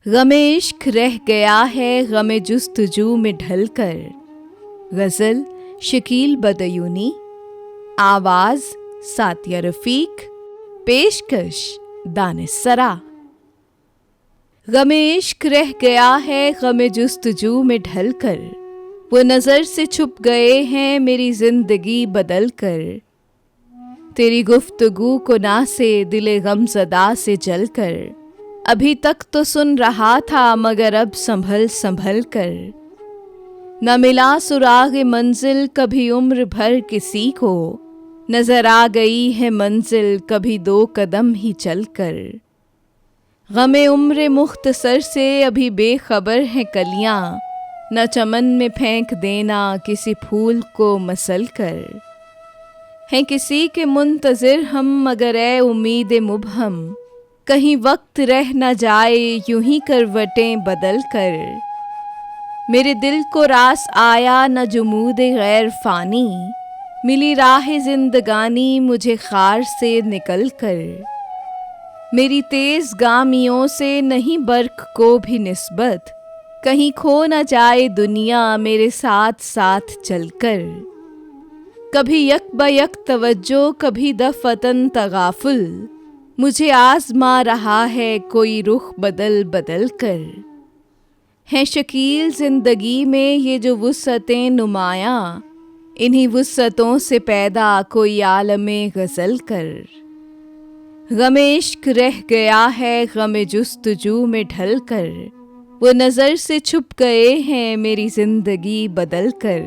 गमे इश्क रह गया है गमे जुस्तजू में ढलकर। गज़ल शकील बदयूनी, आवाज़ सातिया रफ़ीक, पेशकश दानिस्सरा। गमे इश्क रह गया है गमे जुस्तजू में ढलकर, वो नज़र से छुप गए हैं मेरी ज़िंदगी बदल कर। तेरी गुफ्तगू को ना से दिले गमज़दा से जल कर, अभी तक तो सुन रहा था मगर अब संभल संभल कर। न मिला सुराग मंजिल कभी उम्र भर किसी को, नजर आ गई है मंजिल कभी 2 कदम ही चल कर। गमे उम्र मुख्तसर से अभी बेखबर हैं कलियां, न चमन में फेंक देना किसी फूल को मसल कर। हैं किसी के मुंतज़िर हम मगर ए उम्मीद मुबहम, कहीं वक्त रह न जाए यूं ही करवटें बदल कर। मेरे दिल को रास आया न जुमूद गैर फ़ानी, मिली राह जिंदगानी मुझे खार से निकल कर। मेरी तेज़ गामियों से नहीं बर्क को भी निस्बत, कहीं खो न जाए दुनिया मेरे साथ साथ चलकर। कभी यक बयक तवज्जो कभी दफ़तन तगाफुल, मुझे आज़मा रहा है कोई रुख बदल बदल कर। हैं शकील ज़िंदगी में ये जो वुसअतें नुमायाँ, इन्हीं वुसअतों से पैदा कोई आलमे गज़ल कर। गमे इश्क रह गया है गमे जुस्तजू में ढल कर, वो नज़र से छुप गए हैं मेरी ज़िंदगी बदल कर।